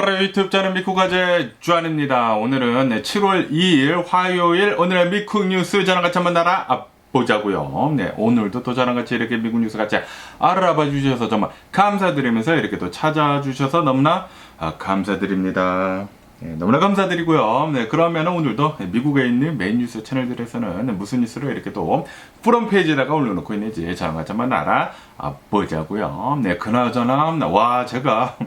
월요일 유튜브 저는 미쿡가제 주한입니다. 오늘은 7월 2일 화요일 오늘의 미쿡 뉴스 저랑 같이 한번 알아보자고요. 네, 오늘도 또 저랑 같이 이렇게 미국 뉴스 같이 알아봐 주셔서 정말 감사드리면서 이렇게 또 찾아주셔서 너무나 감사드립니다. 네, 너무나 감사드리고요. 네, 그러면 오늘도 미국에 있는 메인 뉴스 채널들에서는 무슨 뉴스를 이렇게 또 프롬 페이지에다가 올려놓고 있는지 저랑 같이 한번 알아보자고요. 네, 그나저나 와 제가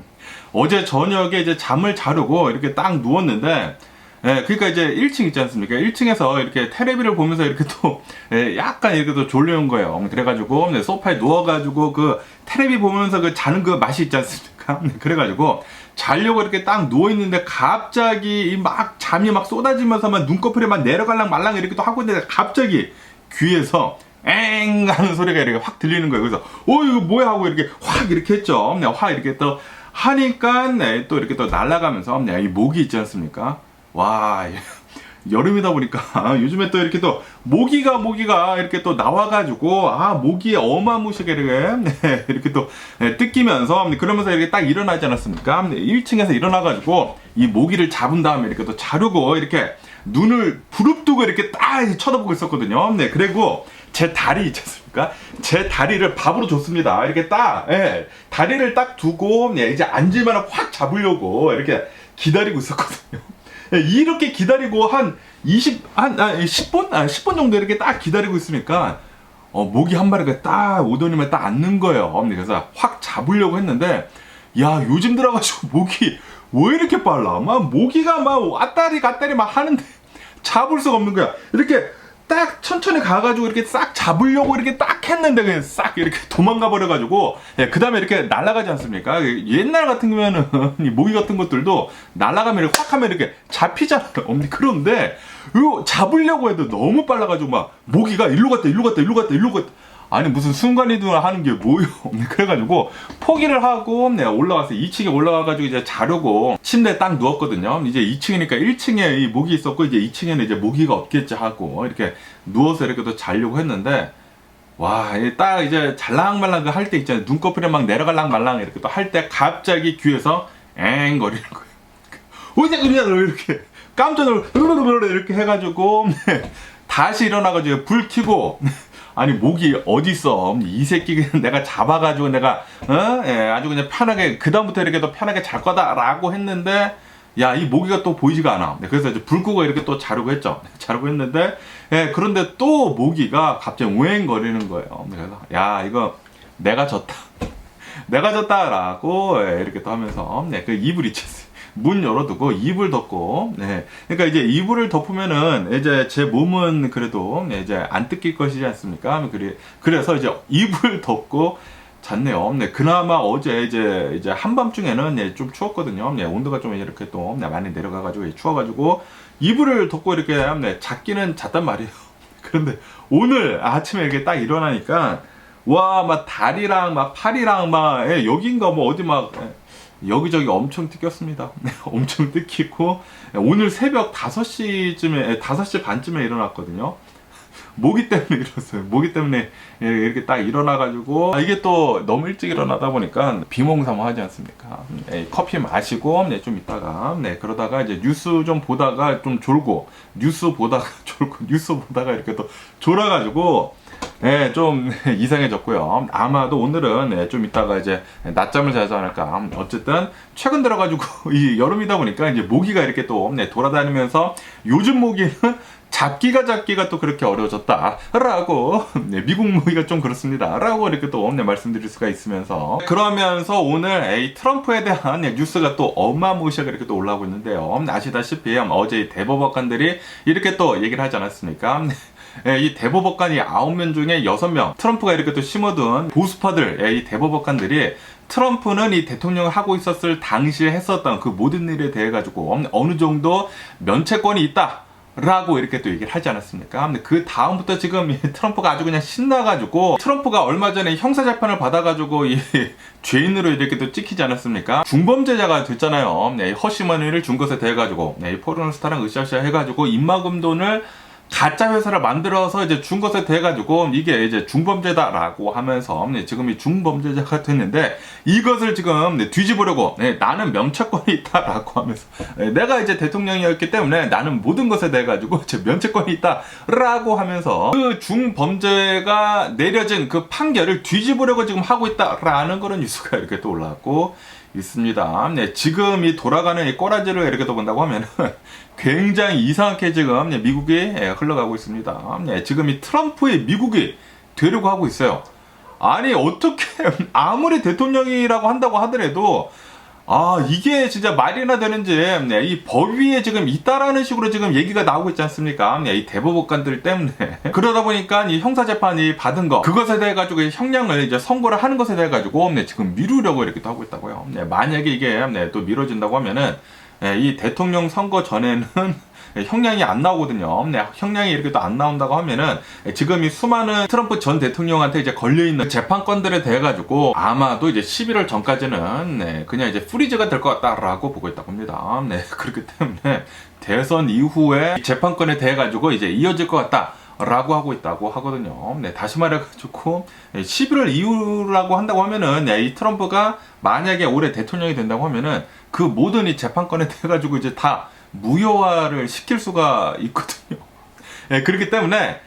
어제 저녁에 이제 잠을 자려고 이렇게 딱 누웠는데, 그러니까 이제 1층 있지 않습니까? 1층에서 이렇게 테레비를 보면서 이렇게 또, 약간 이렇게 또 졸려온 거예요. 그래가지고, 소파에 누워가지고 그 테레비 보면서 그 자는 그 맛이 있지 않습니까? 그래가지고, 자려고 이렇게 딱 누워있는데 갑자기 막 잠이 막 쏟아지면서 막 눈꺼풀에 막 내려갈랑 말랑 이렇게 또 하고 있는데 갑자기 귀에서 엥 하는 소리가 이렇게 확 들리는 거예요. 그래서, 이거 뭐야 하고 이렇게 확 이렇게 했죠. 확 이렇게 또, 하니까 또 이렇게 또 날아가면서 이 모기 있지 않습니까? 와 여름이다 보니까 요즘에 또 이렇게 또 모기가 이렇게 또 나와가지고 모기에 어마무시하게 이렇게 또 뜯기면서 그러면서 이렇게 딱 일어나지 않았습니까? 1층에서 일어나가지고 이 모기를 잡은 다음에 이렇게 또 자르고 이렇게 눈을 부릅뜨고 이렇게 딱 쳐다보고 있었거든요. 그리고 제 다리 있지 않습니까? 제 다리를 밥으로 줬습니다. 이렇게 딱, 다리를 딱 두고, 이제 앉으면 확 잡으려고 이렇게 기다리고 있었거든요. 이렇게 기다리고 한 10분? 10분 정도 이렇게 딱 기다리고 있으니까, 모기 한 마리가 딱 오더니만 딱 앉는 거예요. 그래서 확 잡으려고 했는데, 야, 요즘 들어가지고 모기 왜 이렇게 빨라? 모기가 왔다리 갔다리 하는데 잡을 수가 없는 거야. 이렇게 딱 천천히 가가지고 이렇게 싹 잡으려고 이렇게 딱 했는데 그냥 싹 이렇게 도망가 버려가지고 그 다음에 이렇게 날아가지 않습니까? 옛날 같은 경우에는 이 모기 같은 것들도 날아가면 확 하면 이렇게 잡히잖아요. 그런데 이거 잡으려고 해도 너무 빨라가지고 모기가 일로 갔다 아니 무슨 순간이동을 하는 게 뭐요? 그래가지고 포기를 하고 올라가서 2층에 올라가가지고 이제 자려고 침대에 딱 누웠거든요. 이제 2층이니까 1층에 이 모기 있었고 이제 2층에는 이제 모기가 없겠지 하고 이렇게 누워서 이렇게 또 자려고 했는데 와 딱 이제 잘랑말랑 할 때 있잖아요. 눈꺼풀에 막 내려갈랑 말랑 이렇게 또 할 때 갑자기 귀에서 엥 거리는 거예요. 어디야 이렇게 깜짝 놀라 이렇게 해가지고 다시 일어나가지고 불 켜고 아니 모기 어딨어? 이 새끼 내가 잡아가지고 내가 아주 그냥 편하게 그 다음부터 이렇게 더 편하게 잘 거다라고 했는데 야 이 모기가 또 보이지가 않아. 그래서 이제 불 끄고 이렇게 또 자르고 했죠. 자르고 했는데 그런데 또 모기가 갑자기 우행거리는 거예요. 그래서 야 이거 내가 졌다. 내가 졌다라고 이렇게 또 하면서 그 이불 있지. 문 열어두고 이불 덮고 그러니까 이제 이불을 덮으면은 이제 제 몸은 그래도 이제 안 뜯길 것이지 않습니까? 그래서 이제 이불 덮고 잤네요. 그나마 어제 이제 한밤중에는 좀 추웠거든요. 온도가 좀 이렇게 또 많이 내려가가지고 추워가지고 이불을 덮고 이렇게 잤기는 잤단 말이에요. 그런데 오늘 아침에 이렇게 딱 일어나니까 와 다리랑 팔이랑 여긴가 어디 여기저기 엄청 뜯겼습니다. 엄청 뜯기고 오늘 새벽 5시 반쯤에 일어났거든요. 모기 때문에 일어났어요. 모기 때문에 이렇게 딱 일어나가지고 이게 또 너무 일찍 일어나다 보니까 비몽사몽하지 않습니까? 커피 마시고 좀 있다가 그러다가 이제 뉴스 좀 보다가 좀 졸고 뉴스 보다가 이렇게 또 졸아가지고 좀 이상해졌고요. 아마도 오늘은 좀 이따가 이제 낮잠을 자지 않을까. 어쨌든 최근 들어가지고 이 여름이다 보니까 이제 모기가 이렇게 또 돌아다니면서 요즘 모기는 잡기가 또 그렇게 어려워졌다라고 미국 모기가 좀 그렇습니다라고 이렇게 또 말씀드릴 수가 있으면서 그러면서 오늘 트럼프에 대한 뉴스가 또 어마무시하게 이렇게 또 올라오고 있는데요. 아시다시피 어제 대법관들이 이렇게 또 얘기를 하지 않았습니까? 이 대법관이 9명 중에 6명 트럼프가 이렇게 또 심어둔 보수파들 이 대법관들이 트럼프는 이 대통령을 하고 있었을 당시에 했었던 그 모든 일에 대해 가지고 어느 정도 면책권이 있다 라고 이렇게 또 얘기를 하지 않았습니까? 근데 그 다음부터 지금 트럼프가 아주 그냥 신나가지고 트럼프가 얼마 전에 형사재판을 받아가지고 이 죄인으로 이렇게 또 찍히지 않았습니까? 중범죄자가 됐잖아요. 허시머니를 준 것에 대해 가지고 포르노스타랑 으쌰으쌰 해가지고 입막음 돈을 가짜 회사를 만들어서 이제 준 것에 대해 가지고 이게 이제 중범죄다라고 하면서 지금 이 중범죄자가 됐는데 이것을 지금 뒤집으려고 나는 면책권이 있다라고 하면서 내가 이제 대통령이었기 때문에 나는 모든 것에 대해 가지고 이제 면책권이 있다라고 하면서 그 중범죄가 내려진 그 판결을 뒤집으려고 지금 하고 있다라는 그런 뉴스가 이렇게 또 올라왔고 있습니다. 지금 이 돌아가는 이 꼬라지를 이렇게 또 본다고 하면은 굉장히 이상하게 지금 미국이 흘러가고 있습니다. 지금 이 트럼프의 미국이 되려고 하고 있어요. 아니 어떻게 아무리 대통령이라고 한다고 하더라도 이게 진짜 말이나 되는지 이 법 위에 지금 있다라는 식으로 지금 얘기가 나오고 있지 않습니까? 이 대법관들 때문에 그러다 보니까 이 형사재판이 받은 거 그것에 대해 가지고 형량을 이제 선고를 하는 것에 대해 가지고 지금 미루려고 이렇게 또 하고 있다고요. 만약에 이게 또 미뤄진다고 하면은 이 대통령 선거 전에는 형량이 안 나오거든요. 형량이 이렇게 또 안 나온다고 하면은 지금 이 수많은 트럼프 전 대통령한테 이제 걸려있는 재판건들에 대해 가지고 아마도 이제 11월 전까지는 그냥 이제 프리즈가 될 것 같다라고 보고 있다고 합니다. 그렇기 때문에 대선 이후에 재판건에 대해 가지고 이제 이어질 것 같다. 라고 하고 있다고 하거든요. 다시 말해가지고 11월 이후라고 한다고 하면은 이 트럼프가 만약에 올해 대통령이 된다고 하면은 그 모든 이 재판건에 대해 가지고 이제 다 무효화를 시킬 수가 있거든요. 그렇기 때문에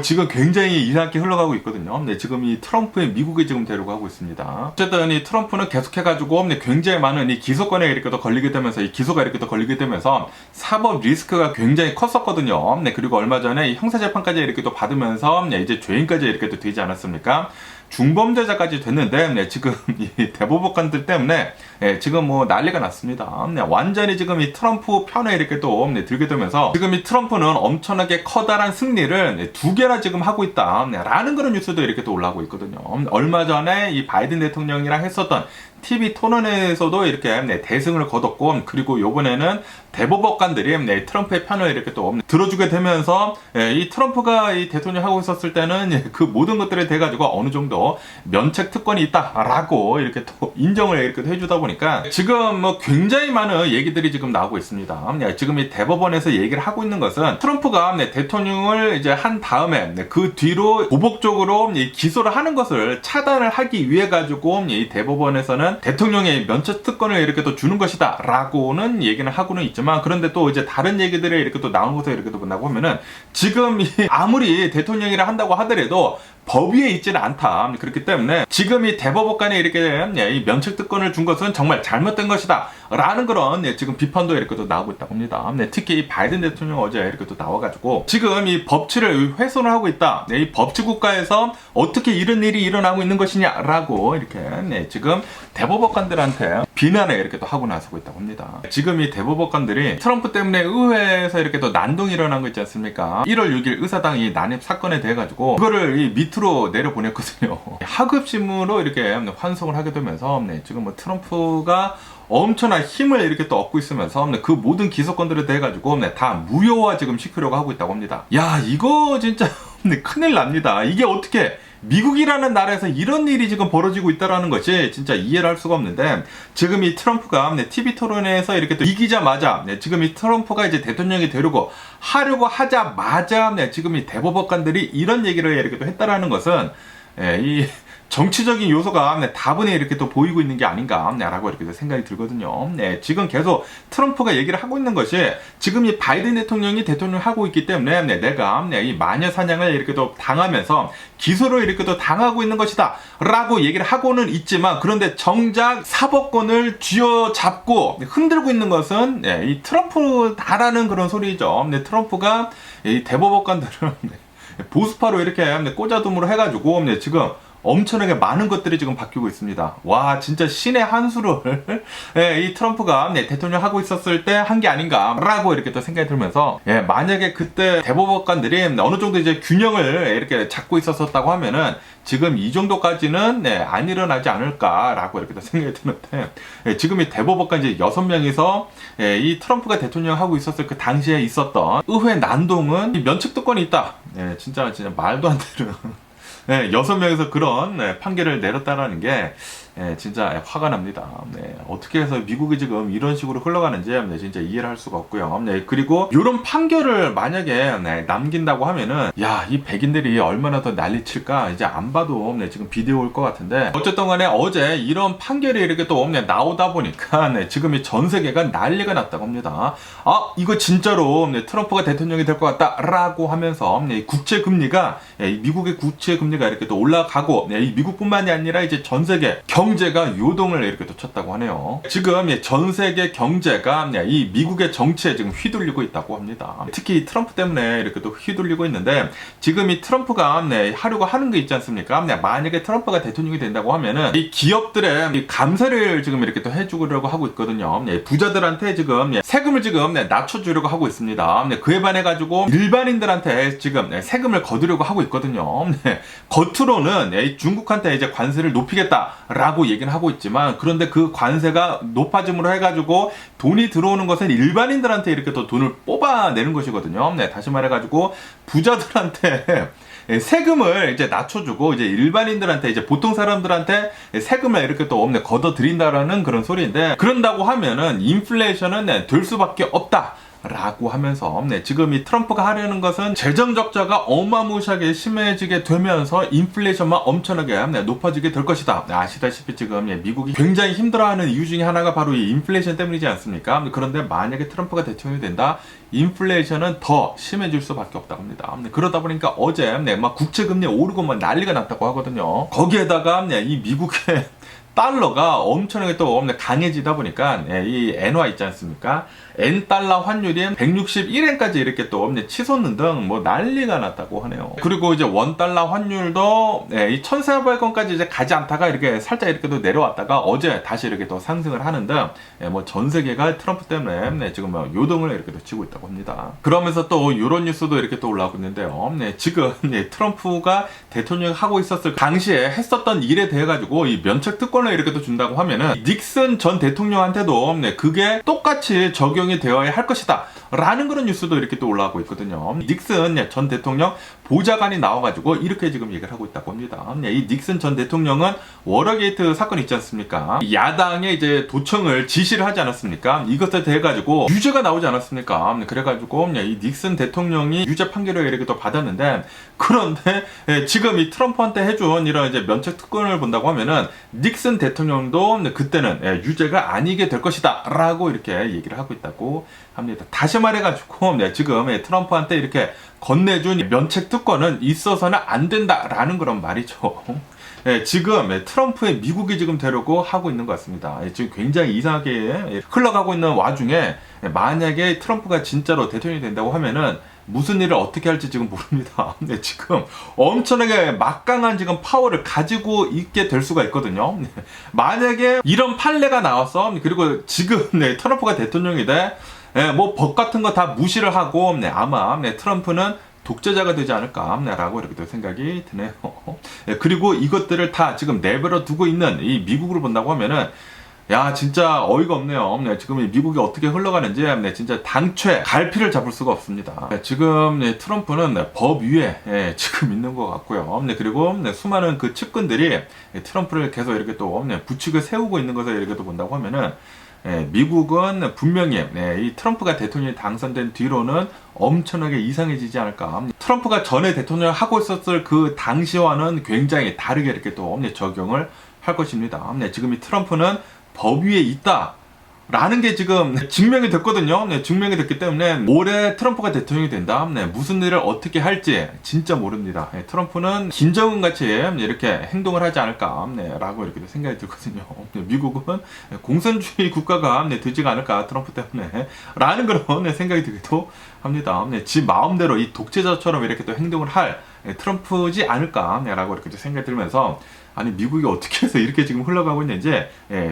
지금 굉장히 이상하게 흘러가고 있거든요. 지금 이 트럼프의 미국에 지금 되려고 하고 있습니다. 어쨌든 이 트럼프는 계속해가지고 굉장히 많은 이 기소권에 이렇게 또 걸리게 되면서 이 기소가 이렇게 또 걸리게 되면서 사법 리스크가 굉장히 컸었거든요. 그리고 얼마 전에 이 형사재판까지 이렇게 또 받으면서 이제 죄인까지 이렇게 또 되지 않았습니까? 중범죄자까지 됐는데 지금 이 대법관들 때문에 지금 뭐 난리가 났습니다. 완전히 지금 이 트럼프 편에 이렇게 또 들게 되면서 지금 이 트럼프는 엄청나게 커다란 승리를 2개나 지금 하고 있다 라는 그런 뉴스도 이렇게 또 올라오고 있거든요. 얼마 전에 이 바이든 대통령이랑 했었던 TV 토론에서도 이렇게 대승을 거뒀고 그리고 요번에는 대법관들이 트럼프의 편을 이렇게 또 들어주게 되면서 이 트럼프가 이 대통령 하고 있었을 때는 그 모든 것들에 대해 가지고 어느 정도 면책 특권이 있다라고 이렇게 또 인정을 이렇게 해주다 보니까 지금 뭐 굉장히 많은 얘기들이 지금 나오고 있습니다. 지금 이 대법원에서 얘기를 하고 있는 것은 트럼프가 대통령을 이제 한 다음에 그 뒤로 보복적으로 기소를 하는 것을 차단을 하기 위해 가지고 이 대법원에서는 대통령의 면책 특권을 이렇게 또 주는 것이다 라고는 얘기는 하고는 있지만 그런데 또 이제 다른 얘기들이 이렇게 또 나오는 것을 이렇게 또 본다고 보면은 지금 아무리 대통령이라 한다고 하더라도 법 위에 있지는 않다. 그렇기 때문에 지금 이 대법원에 이렇게 이 면책 특권을 준 것은 정말 잘못된 것이다 라는 그런 지금 비판도 이렇게 또 나오고 있다고 합니다. 특히 이 바이든 대통령 어제 이렇게 또 나와가지고 지금 이 법치를 훼손을 하고 있다. 이 법치 국가에서 어떻게 이런 일이 일어나고 있는 것이냐라고 이렇게 지금 대법관들한테 비난을 이렇게 또 하고 나서고 있다고 합니다. 지금 이 대법관들이 트럼프 때문에 의회에서 이렇게 또 난동이 일어난 거 있지 않습니까? 1월 6일 의사당이 난입 사건에 대해 가지고 그거를 이 밑으로 내려보냈거든요. 하급심으로 이렇게 환송을 하게 되면서 지금 뭐 트럼프가 엄청난 힘을 이렇게 또 얻고 있으면서 그 모든 기소권들에 대해 가지고 다 무효화 지금 시키려고 하고 있다고 합니다. 야, 이거 진짜 큰일 납니다. 이게 어떻게 미국이라는 나라에서 이런 일이 지금 벌어지고 있다라는 것이 진짜 이해를 할 수가 없는데 지금 이 트럼프가 TV 토론에서 이렇게 또 이기자마자 지금 이 트럼프가 이제 대통령이 되려고 하자마자 지금 이 대법관들이 이런 얘기를 이렇게 또 했다라는 것은 이 정치적인 요소가 다분히 이렇게 또 보이고 있는 게 아닌가라고 이렇게 생각이 들거든요. 지금 계속 트럼프가 얘기를 하고 있는 것이 지금 이 바이든 대통령이 대통령을 하고 있기 때문에 내가 이 마녀 사냥을 이렇게 또 당하면서 기소를 이렇게 또 당하고 있는 것이다 라고 얘기를 하고는 있지만 그런데 정작 사법권을 쥐어잡고 흔들고 있는 것은 이 트럼프다라는 그런 소리죠. 트럼프가 이 대법관들을 보수파로 이렇게 꽂아둠으로 해가지고 지금 엄청나게 많은 것들이 지금 바뀌고 있습니다. 와, 진짜 신의 한 수를 이 트럼프가 대통령 하고 있었을 때 한 게 아닌가라고 이렇게 또 생각이 들면서 만약에 그때 대법관들이 어느 정도 이제 균형을 이렇게 잡고 있었다고 하면은 지금 이 정도까지는 안 일어나지 않을까라고 이렇게 또 생각이 드는데 지금 이 대법관 이제 6명이서 이 트럼프가 대통령 하고 있었을 그 당시에 있었던 의회 난동은 이 면책특권이 있다. 진짜 말도 안 되는 6명에서 그런 판결을 내렸다라는 게 진짜 화가 납니다. 어떻게 해서 미국이 지금 이런 식으로 흘러가는지 진짜 이해를 할 수가 없고요. 그리고 이런 판결을 만약에 남긴다고 하면은 이 백인들이 얼마나 더 난리칠까 이제 안 봐도 지금 비디오일 것 같은데, 어쨌든 간에 어제 이런 판결이 이렇게 또 나오다 보니까 지금 이 전 세계가 난리가 났다고 합니다. 이거 진짜로 트럼프가 대통령이 될 것 같다라고 하면서 국채 금리가 미국의 국채 금리가 이렇게 또 올라가고, 이 미국뿐만이 아니라 이제 전 세계 경제가 요동을 이렇게 또 쳤다고 하네요. 지금 전 세계 경제가 이 미국의 정치에 지금 휘둘리고 있다고 합니다. 특히 트럼프 때문에 이렇게 또 휘둘리고 있는데, 지금 이 트럼프가 하려고 하는 게 있지 않습니까? 만약에 트럼프가 대통령이 된다고 하면은 이 기업들의 이 감세를 지금 이렇게 또 해주려고 하고 있거든요. 부자들한테 지금 세금을 지금 낮춰주려고 하고 있습니다. 그에 반해 가지고 일반인들한테 지금 세금을 거두려고 하고 있거든요. 겉으로는 중국한테 이제 관세를 높이겠다라고 얘기는 하고 있지만, 그런데 그 관세가 높아짐으로 해가지고 돈이 들어오는 것은 일반인들한테 이렇게 또 돈을 뽑아내는 것이거든요. 다시 말해가지고 부자들한테 세금을 이제 낮춰주고 이제 일반인들한테 이제 보통 사람들한테 세금을 이렇게 또 걷어들인다라는 그런 소리인데, 그런다고 하면은 인플레이션은 될 수밖에 없다 라고 하면서 지금 이 트럼프가 하려는 것은 재정 적자가 어마무시하게 심해지게 되면서 인플레이션만 엄청나게 높아지게 될 것이다. 아시다시피 지금 미국이 굉장히 힘들어하는 이유 중에 하나가 바로 이 인플레이션 때문이지 않습니까? 그런데 만약에 트럼프가 대통령이 된다, 인플레이션은 더 심해질 수밖에 없다고 합니다. 그러다 보니까 어제 막 국채금리 오르고 막 난리가 났다고 하거든요. 거기에다가 이 미국의 달러가 엄청나게 또 강해지다 보니까 이 엔화 있지 않습니까? N달러 환율이 161엔까지 이렇게 또 치솟는 등 뭐 난리가 났다고 하네요. 그리고 이제 원달러 환율도 이 1,400원까지 이제 가지 않다가 이렇게 살짝 이렇게 또 내려왔다가 어제 다시 이렇게 또 상승을 하는 등 뭐 전 세계가 트럼프 때문에 지금 요동을 이렇게 또 치고 있다고 합니다. 그러면서 또 이런 뉴스도 이렇게 또 올라오고 있는데요. 지금 트럼프가 대통령 하고 있었을 당시에 했었던 일에 대해 가지고 이 면책 특권을 이렇게 또 준다고 하면은 닉슨 전 대통령한테도 그게 똑같이 적용이 되어야 할 것이다 라는 그런 뉴스도 이렇게 또 올라오고 있거든요. 닉슨 전 대통령 보좌관이 나와가지고 이렇게 지금 얘기를 하고 있다고 합니다. 이 닉슨 전 대통령은 워터게이트 사건 있지 않습니까? 야당에 이제 도청을 지시를 하지 않았습니까? 이것에 대해 가지고 유죄가 나오지 않았습니까? 그래가지고 이 닉슨 대통령이 유죄 판결을 이렇게 또 받았는데, 그런데 지금 이 트럼프한테 해준 이런 이제 면책 특권을 본다고 하면은 닉슨 대통령도 그때는 유죄가 아니게 될 것이다 라고 이렇게 얘기를 하고 있다고 합니다. 다시 말해가지고 지금 트럼프한테 이렇게 건네준 면책 특권은 있어서는 안 된다라는 그런 말이죠. 지금 트럼프의 미국이 지금 되려고 하고 있는 것 같습니다. 지금 굉장히 이상하게 흘러가고 있는 와중에 만약에 트럼프가 진짜로 대통령이 된다고 하면은 무슨 일을 어떻게 할지 지금 모릅니다. 지금 엄청나게 막강한 지금 파워를 가지고 있게 될 수가 있거든요. 만약에 이런 판례가 나와서, 그리고 지금 트럼프가 대통령이 돼 뭐 법 같은 거 다 무시를 하고 아마 트럼프는 독재자가 되지 않을까 라고 이렇게 또 생각이 드네요. 그리고 이것들을 다 지금 내버려 두고 있는 이 미국으로 본다고 하면은 진짜 어이가 없네요. 지금 미국이 어떻게 흘러가는지 진짜 당최 갈피를 잡을 수가 없습니다. 지금 트럼프는 법 위에 지금 있는 것 같고요. 그리고 수많은 그 측근들이 트럼프를 계속 이렇게 또 부축을 세우고 있는 것을 이렇게 또 본다고 하면은 미국은 분명히 이 트럼프가 대통령이 당선된 뒤로는 엄청나게 이상해지지 않을까. 트럼프가 전에 대통령을 하고 있었을 그 당시와는 굉장히 다르게 이렇게 또 적용을 할 것입니다. 지금 이 트럼프는 법 위에 있다 라는 게 지금 증명이 됐거든요. 증명이 됐기 때문에 올해 트럼프가 대통령이 된다. 무슨 일을 어떻게 할지 진짜 모릅니다. 트럼프는 김정은 같이 이렇게 행동을 하지 않을까 라고 이렇게 생각이 들거든요. 미국은 공산주의 국가가 되지가 않을까 트럼프 때문에 라는 그런 생각이 들기도 합니다. 지 마음대로 이 독재자처럼 이렇게 또 행동을 할 트럼프지 않을까 라고 이렇게 생각이 들면서, 아니 미국이 어떻게 해서 이렇게 지금 흘러가고 있는지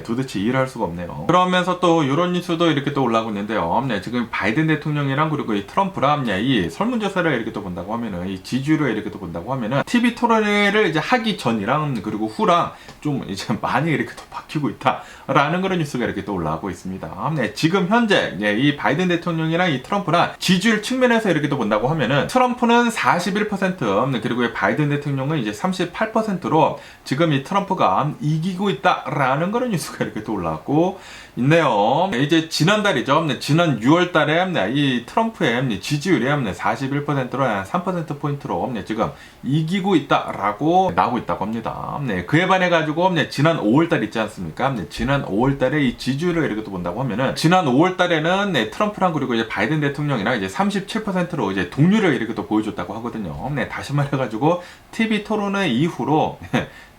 도대체 이해를 할 수가 없네요. 그러면서 또 이런 뉴스도 이렇게 또 올라오고 있는데요. 지금 바이든 대통령이랑 그리고 이 트럼프랑 이 설문조사를 이렇게 또 본다고 하면은, 이 지지율을 이렇게 또 본다고 하면은 TV 토론회를 이제 하기 전이랑 그리고 후랑 좀 이제 많이 이렇게 또 바뀌고 있다라는 그런 뉴스가 이렇게 또 올라오고 있습니다. 지금 현재 이 바이든 대통령이랑 이 트럼프랑 지지율 지지율 측면에서 이렇게 또 본다고 하면은 트럼프는 41%, 그리고 바이든 대통령은 이제 38%로 지금 이 트럼프가 이기고 있다라는 그런 뉴스가 이렇게 또 올라왔고 있네요. 이제 지난달이죠. 지난 6월 달에 이 트럼프의 지지율이 41%로 3%포인트로 지금 이기고 있다라고 나오고 있다고 합니다. 그에 반해 가지고 지난 5월 달 있지 않습니까? 지난 5월 달에 이 지지율을 이렇게 또 본다고 하면은 지난 5월 달에는 트럼프랑 그리고 이제 바이든 대통령이랑 이제 37%로 이제 동률을 이렇게 또 보여줬다고 하거든요. 다시 말해 가지고 TV 토론회 이후로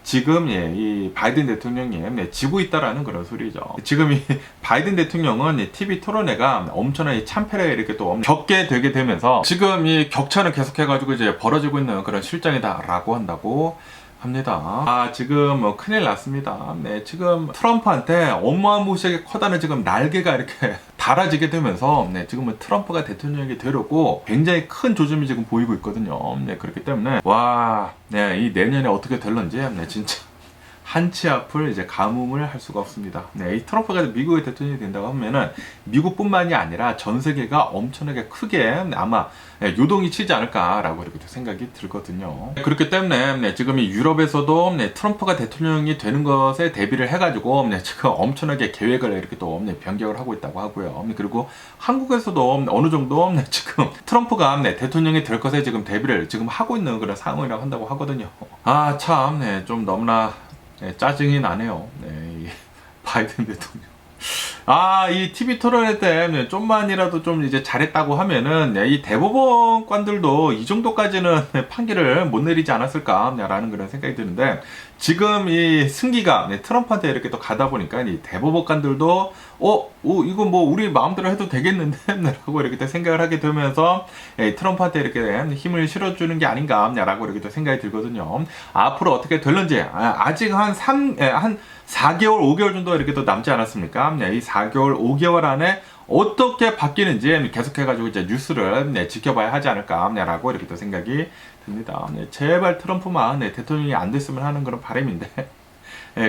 지금 이 바이든 대통령이 지고 있다라는 그런 소리죠. 지금 이 바이든 대통령은 TV 토론회가 엄청난 참패를 이렇게 또 겪게 되게 되면서 지금 이 격차는 계속해가지고 이제 벌어지고 있는 그런 실정이다라고 한다고 합니다. 지금 뭐 큰일 났습니다. 지금 트럼프한테 어마무시하게 커다란 지금 날개가 이렇게 달아지게 되면서 지금은 트럼프가 대통령이 되려고 굉장히 큰 조짐이 지금 보이고 있거든요. 그렇기 때문에 이 내년에 어떻게 될런지 진짜 한치 앞을 이제 가뭄을 할 수가 없습니다. 이 트럼프가 미국의 대통령이 된다고 하면은 미국뿐만이 아니라 전 세계가 엄청나게 크게 아마 요동이 치지 않을까라고 이렇게 생각이 들거든요. 그렇기 때문에 지금 이 유럽에서도 트럼프가 대통령이 되는 것에 대비를 해가지고 지금 엄청나게 계획을 이렇게 또 변경을 하고 있다고 하고요. 그리고 한국에서도 어느 정도 지금 트럼프가 대통령이 될 것에 지금 대비를 지금 하고 있는 그런 상황이라고 한다고 하거든요. 참 좀 너무나 짜증이 나네요. 이 바이든 대통령. 이 TV 토론회 때 좀만이라도 좀 이제 잘했다고 하면은 이 대법원관들도 이 정도까지는 판결을 못 내리지 않았을까라는 그런 생각이 드는데 지금 이 승기가 트럼프한테 이렇게 또 가다 보니까 이 대법원관들도 이거 뭐 우리 마음대로 해도 되겠는데 라고 이렇게 또 생각을 하게 되면서 트럼프한테 이렇게 힘을 실어주는 게 아닌가라고 이렇게 또 생각이 들거든요. 앞으로 어떻게 될런지 아직 한 4개월, 5개월 정도 이렇게 또 남지 않았습니까? 이 4개월, 5개월 안에 어떻게 바뀌는지 계속해가지고 이제 뉴스를 지켜봐야 하지 않을까라고 이렇게 또 생각이 듭니다. 제발 트럼프만 대통령이 안 됐으면 하는 그런 바람인데.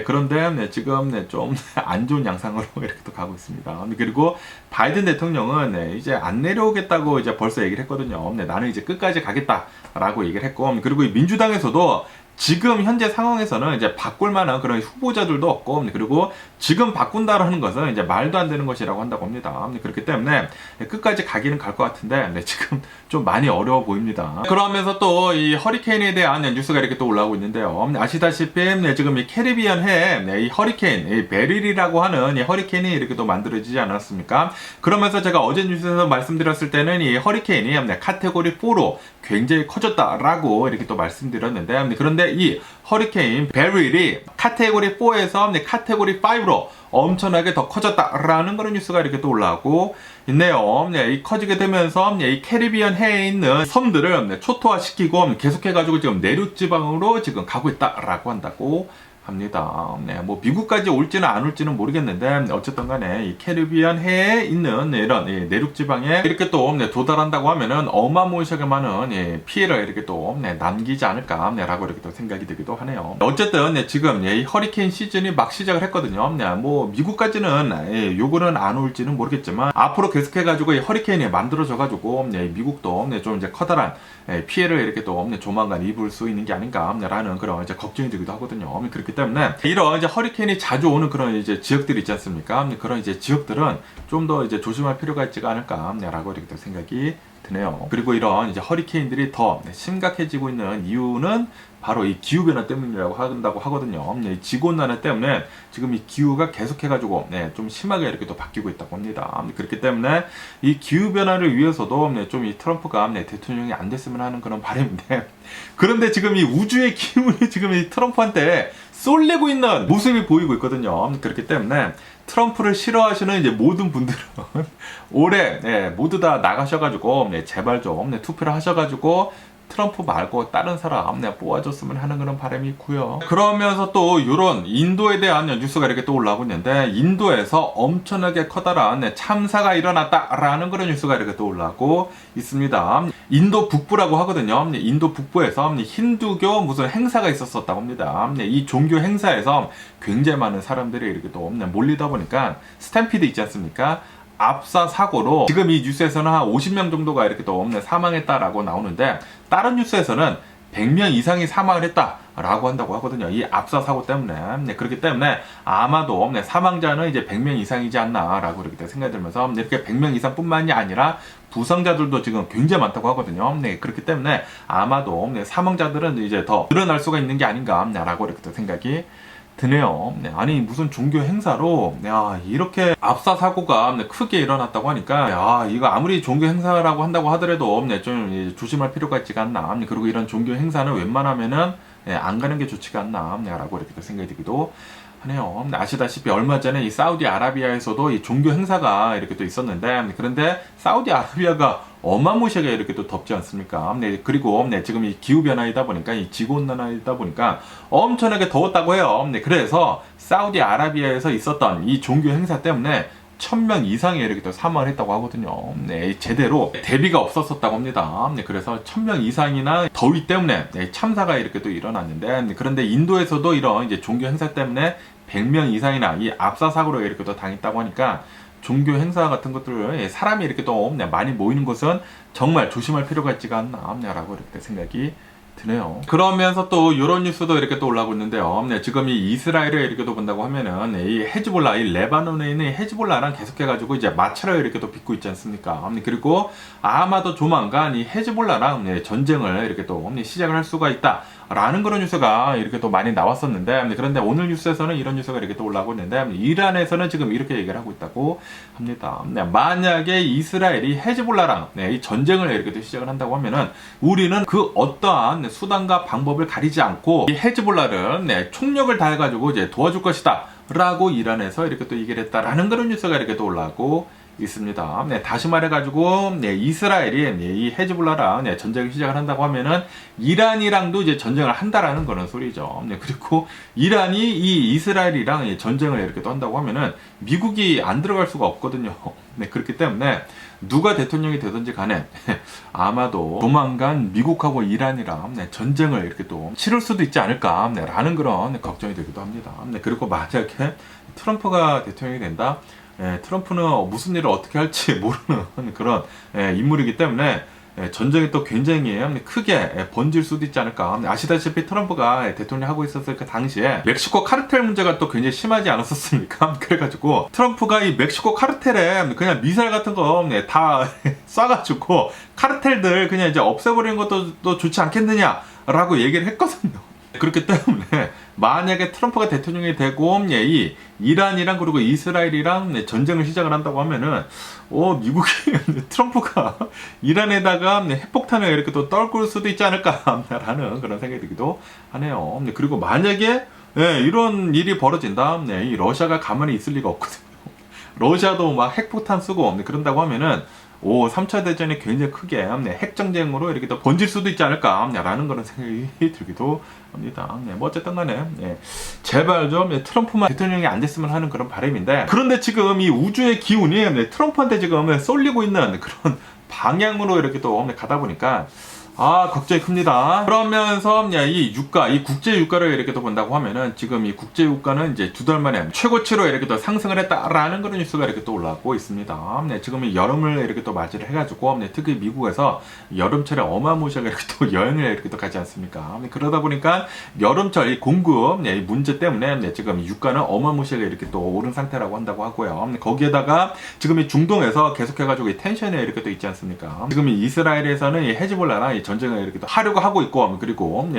그런데 지금 좀 안 좋은 양상으로 이렇게 또 가고 있습니다. 그리고 바이든 대통령은 이제 안 내려오겠다고 이제 벌써 얘기를 했거든요. 나는 이제 끝까지 가겠다라고 얘기를 했고, 그리고 민주당에서도 지금 현재 상황에서는 이제 바꿀 만한 그런 후보자들도 없고, 그리고 지금 바꾼다라는 것은 이제 말도 안 되는 것이라고 한다고 합니다. 그렇기 때문에 끝까지 가기는 갈 것 같은데 지금 좀 많이 어려워 보입니다. 그러면서 또 이 허리케인에 대한 뉴스가 이렇게 또 올라오고 있는데요. 아시다시피 지금 이 캐리비안해에 이 허리케인, 이 베릴이라고 하는 이 허리케인이 이렇게 또 만들어지지 않았습니까? 그러면서 제가 어제 뉴스에서 말씀드렸을 때는 이 허리케인이 카테고리 4로 굉장히 커졌다라고 이렇게 또 말씀드렸는데, 그런데 이 허리케인 베릴이 카테고리 4에서 카테고리 5로 엄청나게 더 커졌다라는 그런 뉴스가 이렇게 또 올라오고 있네요. 이 커지게 되면서 이 캐리비안 해에 있는 섬들을 초토화시키고 계속해가지고 지금 내륙 지방으로 지금 가고 있다라고 한다고 합니다. 뭐 미국까지 올지는 안 올지는 모르겠는데 어쨌든 간에 이 캐리비안 해에 있는 이런 내륙 지방에 이렇게 또 도달한다고 하면은 어마무시하게 많은 피해를 이렇게 또 남기지 않을까라고 이렇게 또 생각이 들기도 하네요. 어쨌든 지금 이 허리케인 시즌이 막 시작을 했거든요. 뭐 미국까지는 요거는 안 올지는 모르겠지만 앞으로 계속해가지고 이 허리케인이 만들어져가지고 미국도 좀 이제 커다란 피해를 이렇게 또 조만간 입을 수 있는 게 아닌가라는 그런 이제 걱정이 들기도 하거든요. 그렇기 때문에 이런 이제 허리케인이 자주 오는 그런 이제 지역들이 있지 않습니까? 그런 이제 지역들은 좀 더 이제 조심할 필요가 있지 않을까라고 이렇게 또 생각이 드네요. 그리고 이런 이제 허리케인들이 더 심각해지고 있는 이유는 바로 이 기후변화 때문이라고 한다고 하거든요. 지구온난화 때문에 지금 이 기후가 계속해가지고 좀 심하게 이렇게 또 바뀌고 있다고 합니다. 그렇기 때문에 이 기후변화를 위해서도 좀 이 트럼프가 대통령이 안 됐으면 하는 그런 바람인데, 그런데 지금 이 우주의 기운이 지금 이 트럼프한테 쏠리고 있는 모습이 보이고 있거든요. 그렇기 때문에 트럼프를 싫어하시는 이제 모든 분들은 올해 모두 다 나가셔가지고 제발 좀 투표를 하셔가지고 트럼프 말고 다른 사람 뽑아줬으면 하는 그런 바람이 있고요. 그러면서 또 이런 인도에 대한 뉴스가 이렇게 또 올라오고 있는데, 인도에서 엄청나게 커다란 참사가 일어났다라는 그런 뉴스가 이렇게 또 올라오고 있습니다. 인도 북부라고 하거든요. 인도 북부에서 힌두교 무슨 행사가 있었다고 합니다. 이 종교 행사에서 굉장히 많은 사람들이 이렇게 또 몰리다 보니까 스탬피드 있지 않습니까? 압사 사고로 지금 이 뉴스에서는 한 50명 정도가 이렇게 또 사망했다라고 나오는데, 다른 뉴스에서는 100명 이상이 사망을 했다라고 한다고 하거든요. 이 압사 사고 때문에. 네, 그렇기 때문에 아마도 사망자는 이제 100명 이상이지 않나라고 이렇게 생각이 들면서, 이렇게 100명 이상뿐만이 아니라 부상자들도 지금 굉장히 많다고 하거든요. 네, 그렇기 때문에 아마도 사망자들은 이제 더 늘어날 수가 있는 게 아닌가라고 이렇게 생각이 드네요. 네, 아니 무슨 종교 행사로 이렇게 압사 사고가 크게 일어났다고 하니까, 이거 아무리 종교 행사라고 한다고 하더라도 좀 조심할 필요가 있지가 않나. 그리고 이런 종교 행사는 웬만하면은 안 가는 게 좋지가 않나라고 이렇게 생각이 들기도 하네요. 아시다시피 얼마 전에 이 사우디아라비아에서도 이 종교 행사가 이렇게 또 있었는데, 그런데 사우디아라비아가 어마무시하게 이렇게 또 덥지 않습니까? 네, 그리고 지금 이 기후변화이다 보니까, 이 지구온난화이다 보니까 엄청나게 더웠다고 해요. 네, 그래서 사우디아라비아에서 있었던 이 종교 행사 때문에 1000명 이상이 이렇게 또 사망을 했다고 하거든요. 네, 제대로 대비가 없었었다고 합니다. 네, 그래서 1000명 이상이나 더위 때문에 참사가 이렇게 또 일어났는데, 그런데 인도에서도 이런 이제 종교 행사 때문에 100명 이상이나 이 압사 사고로 이렇게 또 당했다고 하니까, 종교 행사 같은 것들을 사람이 이렇게 또 많이 모이는 곳은 정말 조심할 필요가 있지가 않나라고 이렇게 생각이 드네요. 그러면서 또 이런 뉴스도 이렇게 또 올라오고 있는데요. 지금 이 이스라엘을 이렇게 또 본다고 하면은 이 헤즈볼라, 이 레바논에 있는 헤즈볼라랑 계속해가지고 이제 마찰을 이렇게 또 빚고 있지 않습니까? 그리고 아마도 조만간 이 헤즈볼라랑 전쟁을 이렇게 또 시작을 할 수가 있다라는 그런 뉴스가 이렇게 또 많이 나왔었는데, 그런데 오늘 뉴스에서는 이런 뉴스가 이렇게 또 올라오고 있는데, 이란에서는 지금 이렇게 얘기를 하고 있다고 합니다. 만약에 이스라엘이 헤즈볼라랑 이 전쟁을 이렇게 또 시작을 한다고 하면은, 우리는 그 어떠한 수단과 방법을 가리지 않고 이 헤즈볼라를 총력을 다해가지고 이제 도와줄 것이다 라고 이란에서 이렇게 또 얘기를 했다라는 그런 뉴스가 이렇게 또 올라오고 있습니다. 다시 말해가지고 이스라엘이 이 헤즈볼라랑 전쟁을 시작을 한다고 하면은 이란이랑도 이제 전쟁을 한다라는 그런 소리죠. 그리고 이란이 이 이스라엘이랑 전쟁을 이렇게 또 한다고 하면은 미국이 안 들어갈 수가 없거든요. 그렇기 때문에 누가 대통령이 되든지 간에 아마도 조만간 미국하고 이란이랑 전쟁을 이렇게 또 치를 수도 있지 않을까라는 그런 걱정이 되기도 합니다. 그리고 만약에 트럼프가 대통령이 된다? 트럼프는 무슨 일을 어떻게 할지 모르는 그런 인물이기 때문에 전쟁이 또 굉장히 크게 번질 수도 있지 않을까. 아시다시피 트럼프가 대통령 하고 있었을 그 당시에 멕시코 카르텔 문제가 또 굉장히 심하지 않았었습니까? 그래가지고 트럼프가 이 멕시코 카르텔에 그냥 미사일 같은 거 다 쏴가지고 카르텔들 그냥 이제 없애버리는 것도 또 좋지 않겠느냐라고 얘기를 했거든요. 그렇기 때문에 만약에 트럼프가 대통령이 되고 이 이란이랑 그리고 이스라엘이랑 전쟁을 시작을 한다고 하면은 미국이 트럼프가 이란에다가 핵폭탄을 이렇게 또 떨굴 수도 있지 않을까라는 그런 생각이 들기도 하네요. 그리고 만약에 이런 일이 벌어진다, 이 러시아가 가만히 있을 리가 없거든요. 러시아도 막 핵폭탄 쓰고 그런다고 하면은 3차 대전이 굉장히 크게 핵전쟁으로 이렇게 또 번질 수도 있지 않을까라는 그런 생각이 들기도 합니다. 뭐 어쨌든 간에 제발 좀 트럼프만 대통령이 안 됐으면 하는 그런 바람인데, 그런데 지금 이 우주의 기운이 트럼프한테 지금 쏠리고 있는 그런 방향으로 이렇게 또 가다 보니까 걱정이 큽니다. 그러면서 이 유가, 이 국제 유가를 이렇게 또 본다고 하면은 지금 이 국제 유가는 이제 2달 만에 최고치로 이렇게 또 상승을 했다라는 그런 뉴스가 이렇게 또 올라오고 있습니다. 지금 이 여름을 이렇게 또 맞이를 해가지고 특히 미국에서 여름철에 어마무시하게 이렇게 또 여행을 이렇게 또 가지 않습니까? 그러다 보니까 여름철 이 공급 이 문제 때문에 지금 유가는 어마무시하게 이렇게 또 오른 상태라고 한다고 하고요. 거기에다가 지금 이 중동에서 계속해가지고 이 텐션이 이렇게 또 있지 않습니까? 지금 이 이스라엘에서는 이 헤즈볼라나 이 전쟁을 이렇게 또 하려고 하고 있고, 그리고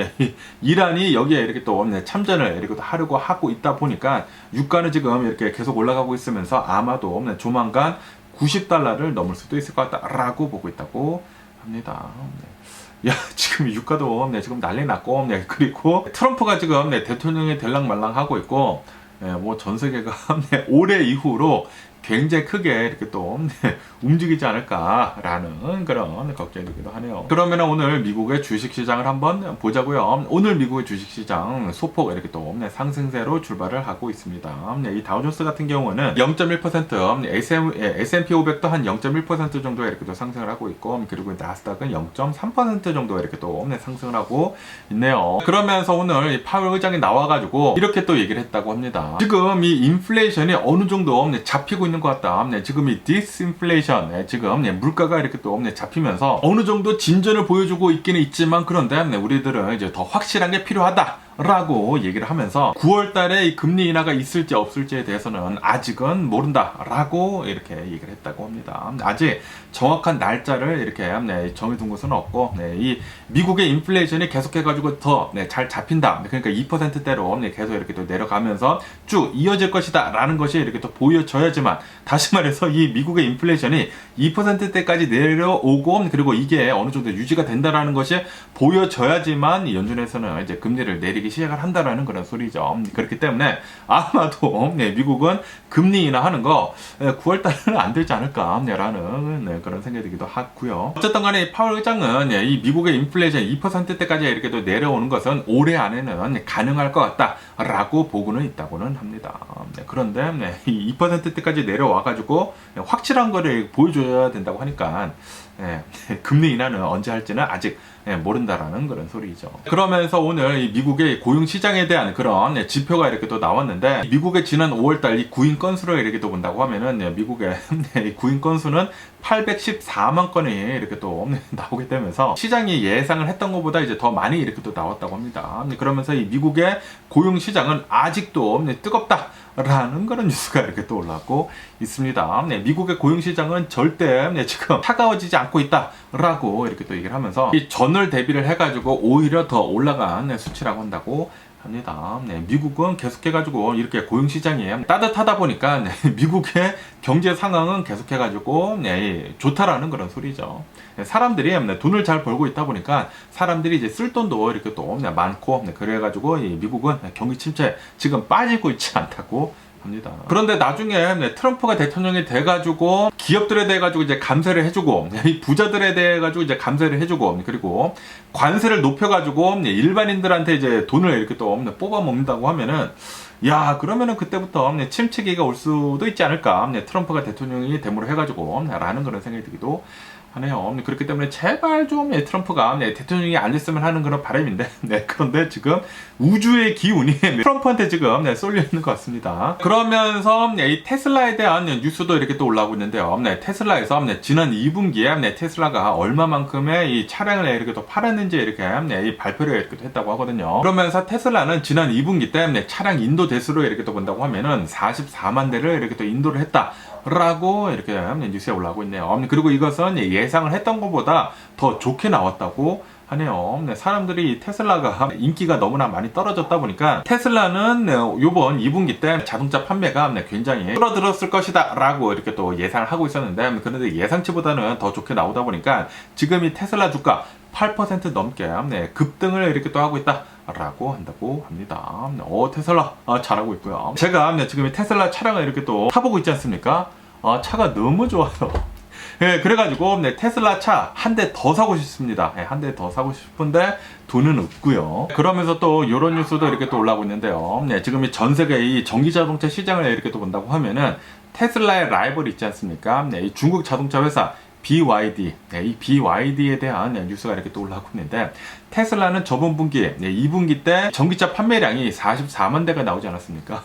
이란이 여기에 이렇게 또 참전을 이렇게 또 하려고 하고 있다 보니까 유가는 지금 이렇게 계속 올라가고 있으면서 아마도 조만간 90달러를 넘을 수도 있을 것 같다라고 보고 있다고 합니다. 지금 유가도 지금 난리 났고, 그리고 트럼프가 지금 대통령이 될랑말랑 하고 있고, 뭐 전 세계가 올해 이후로 굉장히 크게 이렇게 또 움직이지 않을까라는 그런 걱정이 들기도 하네요. 그러면 오늘 미국의 주식시장을 한번 보자고요. 오늘 미국의 주식시장 소폭 이렇게 또 상승세로 출발을 하고 있습니다. 이 다우존스 같은 경우는 0.1%, S&P 500도 한 0.1% 정도 이렇게 또 상승을 하고 있고, 그리고 나스닥은 0.3% 정도 이렇게 또 상승을 하고 있네요. 그러면서 오늘 파월 의장이 나와가지고 이렇게 또 얘기를 했다고 합니다. 지금 이 인플레이션이 어느 정도 잡히고 있는 있는 것 같다. 지금 이 디스인플레이션, 지금 물가가 이렇게 또 잡히면서 어느 정도 진전을 보여주고 있기는 있지만, 그런데 우리들은 이제 더 확실한 게 필요하다 라고 얘기를 하면서 9월 달에 이 금리 인하가 있을지 없을지에 대해서는 아직은 모른다 라고 이렇게 얘기를 했다고 합니다. 아직 정확한 날짜를 이렇게 정해둔 것은 없고, 이 미국의 인플레이션이 계속해가지고 더 잘 잡힌다, 그러니까 2%대로 계속 이렇게 또 내려가면서 쭉 이어질 것이다 라는 것이 이렇게 또 보여져야지만, 다시 말해서 이 미국의 인플레이션이 2%대까지 내려오고, 그리고 이게 어느 정도 유지가 된다라는 것이 보여져야지만 연준에서는 이제 금리를 내리기 시작을 한다라는 그런 소리죠. 그렇기 때문에 아마도 미국은 금리 인하하는 거 9월 달에는 안 되지 않을까라는 그런 생각이 들기도 하고요. 어쨌든 간에 파월 의장은 이 미국의 인플레이션 2%대까지 이렇게 또 내려오는 것은 올해 안에는 가능할 것 같다라고 보고는 있다고는 합니다. 그런데 이 2%대까지 내려와가지고 확실한 거를 보여줘야 된다고 하니까 금리 인하는 언제 할지는 아직 모른다라는 그런 소리죠. 그러면서 오늘 이 미국의 고용 시장에 대한 그런 지표가 이렇게 또 나왔는데, 미국의 지난 5월달 이 구인 건수를 이렇게 또 본다고 하면은 미국의 구인 건수는 814만 건이 이렇게 또 나오게 되면서 시장이 예상을 했던 것보다 이제 더 많이 이렇게 또 나왔다고 합니다. 그러면서 이 미국의 고용 시장은 아직도 뜨겁다 라는 그런 뉴스가 이렇게 또 올라오고 있습니다. 미국의 고용 시장은 절대 지금 차가워지지 않고 있다라고 이렇게 또 얘기를 하면서 이 전월 대비를 해가지고 오히려 더 올라간 수치라고 한다고 합니다. 미국은 계속해가지고 이렇게 고용 시장이 따뜻하다 보니까 미국의 경제 상황은 계속해가지고 좋다라는 그런 소리죠. 사람들이 돈을 잘 벌고 있다 보니까 사람들이 이제 쓸 돈도 이렇게 또 많고, 그래가지고 이 미국은 경기 침체 지금 빠지고 있지 않다고 합니다. 그런데 나중에 트럼프가 대통령이 돼가지고 기업들에 대해 가지고 이제 감세를 해주고, 이 부자들에 대해 가지고 이제 감세를 해주고, 그리고 관세를 높여가지고 일반인들한테 이제 돈을 이렇게 또 뽑아 먹는다고 하면은, 야, 그러면은 그때부터 침체기가 올 수도 있지 않을까, 트럼프가 대통령이 됨으로 해가지고 라는 그런 생각이 들기도 하네요. 그렇기 때문에 제발 좀 트럼프가 대통령이 안 됐으면 하는 그런 바람인데, 그런데 지금 우주의 기운이 트럼프한테 지금 쏠려 있는 것 같습니다. 그러면서 이 테슬라에 대한 뉴스도 이렇게 또 올라오고 있는데요. 테슬라에서 지난 2분기에 테슬라가 얼마만큼의 이 차량을 이렇게 또 팔았는지 이렇게 이 발표를 이렇게 또 했다고 하거든요. 그러면서 테슬라는 지난 2분기 때 차량 인도 대수로 이렇게 또 본다고 하면은 44만 대를 이렇게 또 인도를 했다 라고 이렇게 뉴스에 올라오고 있네요. 그리고 이것은 예상을 했던 것보다 더 좋게 나왔다고 하네요. 사람들이 테슬라가 인기가 너무나 많이 떨어졌다 보니까 테슬라는 요번 2분기 때 자동차 판매가 굉장히 줄어들었을 것이다 라고 이렇게 또 예상을 하고 있었는데, 그런데 예상치보다는 더 좋게 나오다 보니까 지금 이 테슬라 주가 8% 넘게 급등을 이렇게 또 하고 있다 라고 한다고 합니다. 테슬라 잘하고 있고요. 제가 지금 이 테슬라 차량을 이렇게 또 타보고 있지 않습니까? 차가 너무 좋아요. 그래가지고 테슬라 차 한 대 더 사고 싶습니다. 한 대 더 사고 싶은데 돈은 없고요. 그러면서 또 이런 뉴스도 이렇게 또 올라오고 있는데요. 지금 전 세계 이 전기 자동차 시장을 이렇게 또 본다고 하면은 테슬라의 라이벌이 있지 않습니까? 이 중국 자동차 회사 BYD, 이 BYD에 대한 뉴스가 이렇게 또 올라오고 있는데, 테슬라는 저번 분기, 2분기 때 전기차 판매량이 44만 대가 나오지 않았습니까?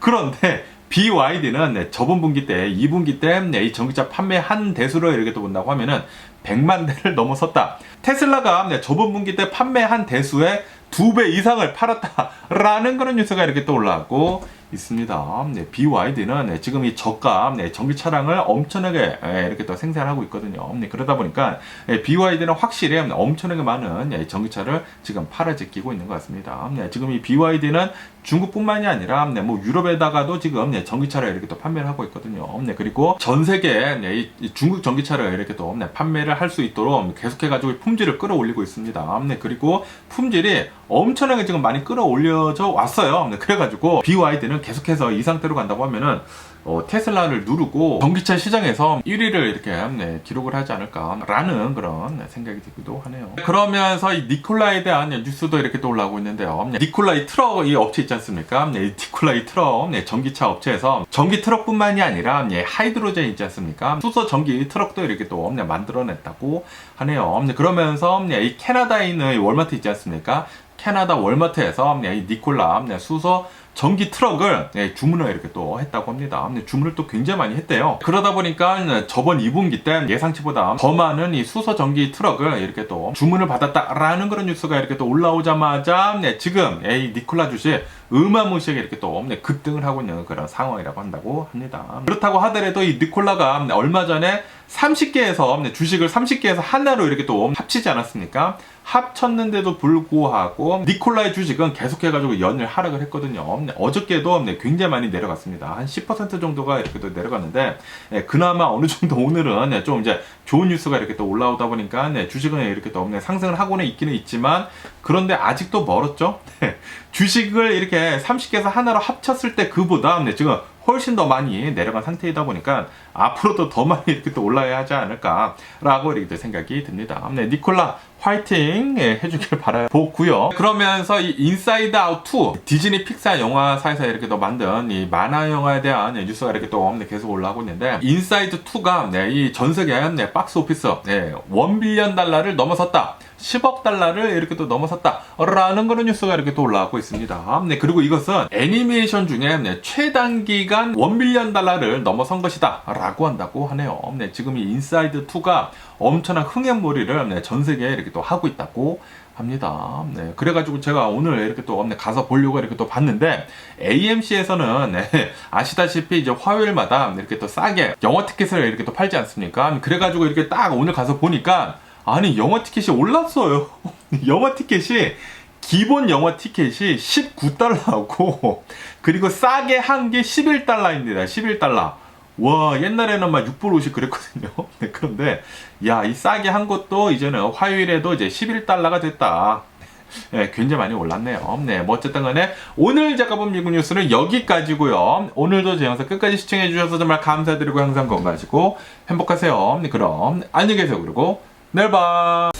그런데 BYD는 저번 분기 때, 2분기 때 이 전기차 판매 한 대수로 이렇게 또 본다고 하면은 100만 대를 넘어섰다. 테슬라가 저번 분기 때 판매 한 대수의 2배 이상을 팔았다라는 그런 뉴스가 이렇게 또 올라오고 있습니다. BYD는 지금 이 저가 전기 차량을 엄청나게 이렇게 또 생산하고 있거든요. 그러다 보니까 BYD는 확실히 엄청나게 많은 전기차를 지금 팔아제끼고 있는 것 같습니다. 지금 이 BYD는 중국뿐만이 아니라 뭐 유럽에다가도 지금 전기차를 이렇게 또 판매를 하고 있거든요. 그리고 전 세계에 이 중국 전기차를 이렇게 또 판매를 할 수 있도록 계속해가지고 품질을 끌어올리고 있습니다. 그리고 품질이 엄청나게 지금 많이 끌어올려져 왔어요. 그래가지고 BYD는 계속해서 이 상태로 간다고 하면은 테슬라를 누르고 전기차 시장에서 1위를 이렇게 기록을 하지 않을까라는 그런 생각이 들기도 하네요. 그러면서 이 니콜라에 대한 뉴스도 이렇게 또 올라오고 있는데요. 니콜라 이 트럭 이 업체 있지 않습니까? 이 니콜라 이 트럭 전기차 업체에서 전기 트럭뿐만이 아니라 하이드로젠 있지 않습니까? 수소 전기 트럭도 이렇게 또 만들어냈다고 하네요. 그러면서 이 캐나다에 있는 월마트 있지 않습니까? 캐나다 월마트에서 이 니콜라 수소 전기 트럭을 주문을 이렇게 또 했다고 합니다. 주문을 또 굉장히 많이 했대요. 그러다 보니까 저번 2분기 때 예상치보다 더 많은 이 수소 전기 트럭을 이렇게 또 주문을 받았다라는 그런 뉴스가 이렇게 또 올라오자마자 지금 이 니콜라 주식 어마무시하게 이렇게 또 급등을 하고 있는 그런 상황이라고 한다고 합니다. 그렇다고 하더라도 이 니콜라가 얼마 전에 30개에서 주식을 30개에서 하나로 이렇게 또 합치지 않았습니까? 합쳤는데도 불구하고 니콜라의 주식은 계속해가지고 연일 하락을 했거든요. 어저께도 굉장히 많이 내려갔습니다. 한 10% 정도가 이렇게 또 내려갔는데 그나마 어느 정도 오늘은 좀 이제 좋은 뉴스가 이렇게 또 올라오다 보니까 주식은 이렇게 또 상승을 하고는 있기는 있지만 그런데 아직도 멀었죠. 주식을 이렇게 30개에서 하나로 합쳤을 때 그보다 지금 훨씬 더 많이 내려간 상태이다 보니까 앞으로도 더 많이 이렇게 또 올라야 하지 않을까라고 이렇게 생각이 듭니다. 니콜라 화이팅 해주길 바라보고요. 그러면서 이 인사이드 아웃 2 디즈니 픽사 영화사에서 이렇게 또 만든 이 만화 영화에 대한 뉴스가 이렇게 또 계속 올라오고 있는데 인사이드 2가 이 전 세계 박스 오피스 $1 빌리언 넘어섰다. 10억 달러를 이렇게 또 넘어섰다라는 그런 뉴스가 이렇게 또 올라오고 있습니다. 그리고 이것은 애니메이션 중에 최단기간 $1 빌리언 넘어선 것이다 라고 한다고 하네요. 지금 이 인사이드 2가 엄청난 흥행몰이를 전 세계에 이렇게 또 하고 있다고 합니다. 그래가지고 제가 오늘 이렇게 또 가서 보려고 이렇게 또 봤는데 AMC에서는 아시다시피 이제 화요일마다 이렇게 또 싸게 영화 티켓을 이렇게 또 팔지 않습니까? 그래가지고 이렇게 딱 오늘 가서 보니까 아니 영화 티켓이 올랐어요. 영화 티켓이 기본 영화 티켓이 $19하고 그리고 싸게 한 게 $11입니다. $11. 와 옛날에는 막 6불50 그랬거든요. 그런데 야 이 싸게 한 것도 이제는 화요일에도 이제 $11가 됐다. 굉장히 많이 올랐네요. 뭐 어쨌든 간에 오늘 제가 본 미국 뉴스는 여기까지고요. 오늘도 제 영상 끝까지 시청해 주셔서 정말 감사드리고 항상 건강하시고 행복하세요. 그럼 안녕히 계세요. 그리고 내일 봐.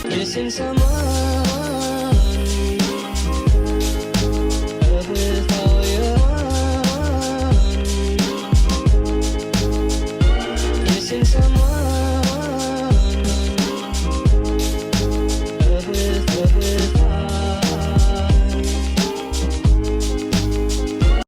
Missing someone